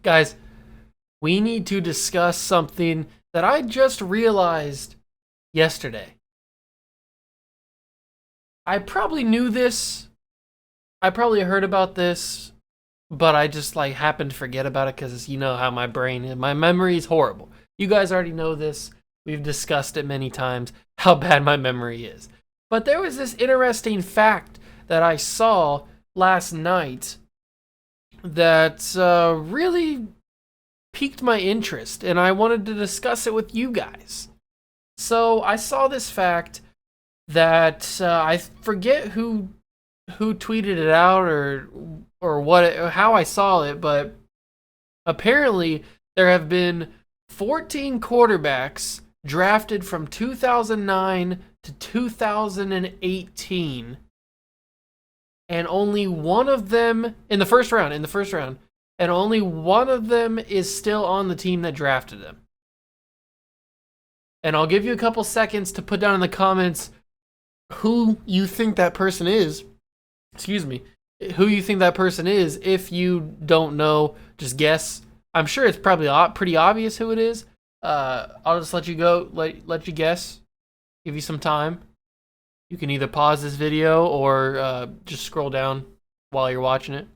Guys, we need to discuss something that I just realized yesterday. I probably knew this. I probably heard about this, but I just happened to forget about it because you know how my memory is horrible. You guys already know this. We've discussed it many times how bad my memory is. But there was this interesting fact that I saw last night that really piqued my interest, and I wanted to discuss it with you guys. So I saw this fact that I forget who tweeted it out or how I saw it, but apparently there have been 14 quarterbacks drafted from 2009 to 2018, and only one of them in the first round, and only one of them is still on the team that drafted them. And I'll give you a couple seconds to put down in the comments who you think that person is. Excuse me. Who you think that person is. If you don't know, just guess. I'm sure it's probably pretty obvious who it is. I'll just let you go, let you guess. Give you some time. You can either pause this video or just scroll down while you're watching it.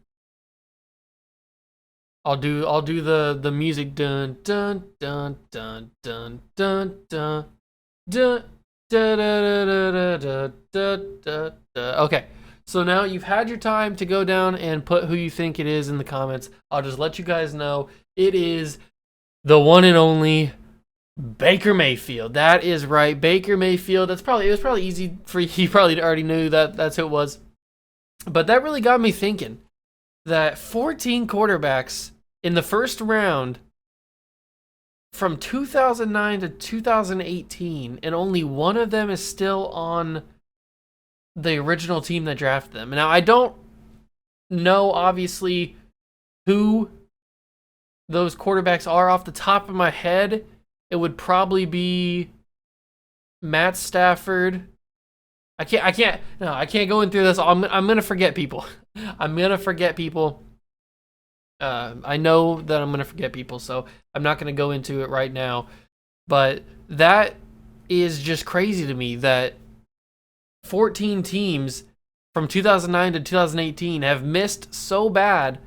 I'll do the music dun dun dun dun dun dun dun dun da da da da da da da. Okay, so now you've had your time to go down and put who you think it is in the comments. I'll just let you guys know it is the one and only Baker Mayfield. That is right, Baker Mayfield. It was probably easy for you. You probably already knew that's who it was, but that really got me thinking that 14 quarterbacks in the first round from 2009 to 2018, and only one of them is still on the original team that drafted them. Now, I don't know, obviously, who those quarterbacks are off the top of my head. It would probably be Matt Stafford. I can't go in through this. I'm gonna forget people. I'm gonna forget people. I know that I'm gonna forget people, so I'm not gonna go into it right now. But that is just crazy to me that 14 teams from 2009 to 2018 have missed so bad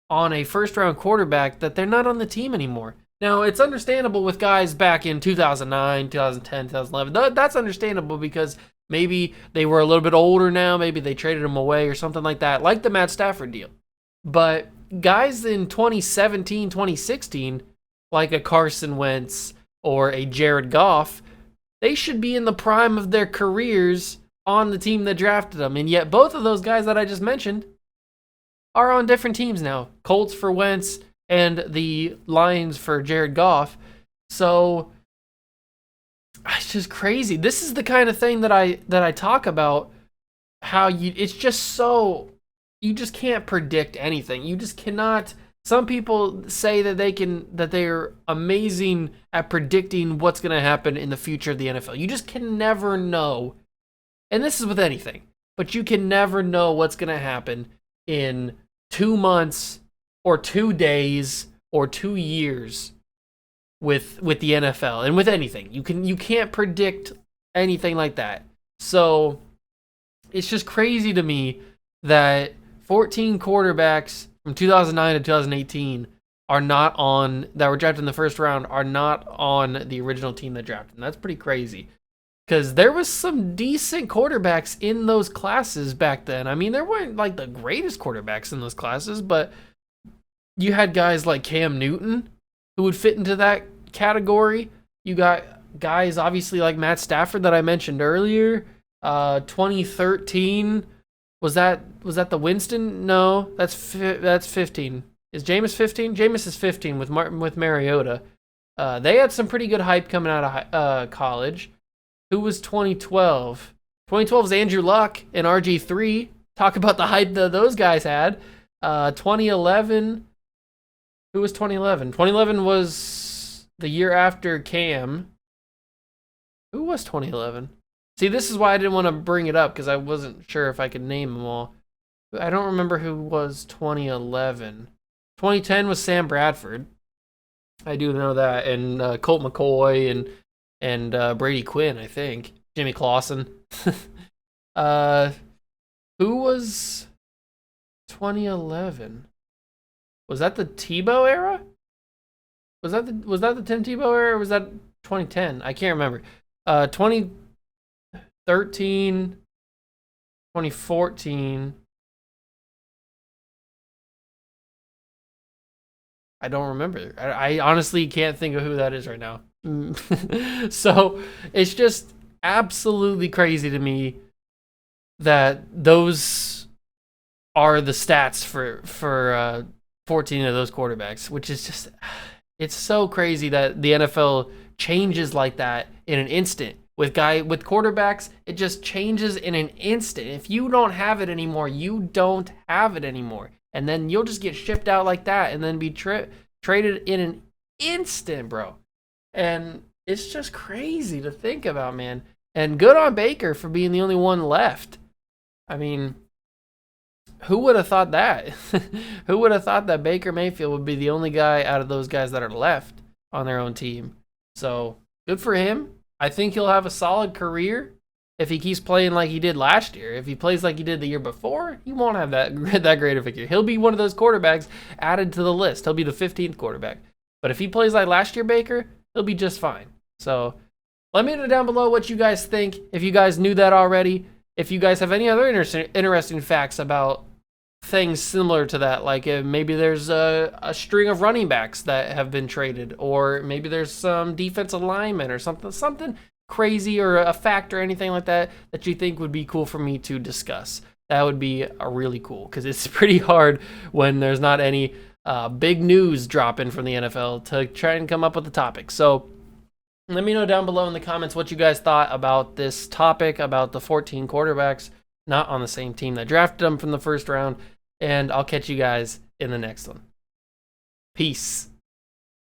on a first-round quarterback that they're not on the team anymore. Now, it's understandable with guys back in 2009, 2010, 2011. That's understandable because maybe they were a little bit older now. Maybe they traded them away or something like that, like the Matt Stafford deal. But guys in 2017, 2016, like a Carson Wentz or a Jared Goff, they should be in the prime of their careers on the team that drafted them. And yet both of those guys that I just mentioned are on different teams now. Colts for Wentz and the Lions for Jared Goff. So it's just crazy. This is the kind of thing that I talk about, how it's just so, you just can't predict anything. You just cannot. Some people say that they're amazing at predicting what's going to happen in the future of the NFL. You just can never know. And this is with anything, but you can never know what's going to happen in 2 months or 2 days or 2 years with the NFL and with anything. You can't predict anything like that. So it's just crazy to me that 14 quarterbacks from 2009 to 2018 that were drafted in the first round are not on the original team that drafted them. That's pretty crazy. Because there was some decent quarterbacks in those classes back then. I mean, there weren't like the greatest quarterbacks in those classes, but you had guys like Cam Newton who would fit into that category. You got guys obviously like Matt Stafford that I mentioned earlier. 2013, was that the Winston? No, that's 15. Is Jameis 15? Jameis is 15 with Mariota. They had some pretty good hype coming out of college. Who was 2012? 2012 is Andrew Luck and RG3. Talk about the hype that those guys had. 2011. Who was 2011? 2011 was the year after Cam. Who was 2011? See, this is why I didn't want to bring it up, because I wasn't sure if I could name them all. I don't remember who was 2011. 2010 was Sam Bradford. I do know that, and Colt McCoy and Brady Quinn, I think. Jimmy Clausen. Who was 2011? Was that the Tebow era? Was that the Tim Tebow era, or was that 2010? I can't remember. 2013, 2014. I don't remember. I honestly can't think of who that is right now. So it's just absolutely crazy to me that those are the stats for 14 of those quarterbacks, which is just, it's so crazy that the NFL changes like that in an instant. With quarterbacks, it just changes in an instant. If you don't have it anymore, you don't have it anymore. And then you'll just get shipped out like that and then be traded in an instant, bro. And it's just crazy to think about, man. And good on Baker for being the only one left. I mean, who would have thought that? Who would have thought that Baker Mayfield would be the only guy out of those guys that are left on their own team? So good for him. I think he'll have a solid career if he keeps playing like he did last year. If he plays like he did the year before, he won't have that great of a year. He'll be one of those quarterbacks added to the list. He'll be the 15th quarterback. But if he plays like last year, Baker, he'll be just fine. So let me know down below what you guys think. If you guys knew that already. If you guys have any other interesting facts about things similar to that, like maybe there's a string of running backs that have been traded, or maybe there's some defensive linemen or something crazy, or a fact or anything like that that you think would be cool for me to discuss. That would be really cool, because it's pretty hard when there's not any big news dropping from the NFL to try and come up with a topic. So let me know down below in the comments what you guys thought about this topic, about the 14 quarterbacks not on the same team that drafted them from the first round. And I'll catch you guys in the next one. Peace.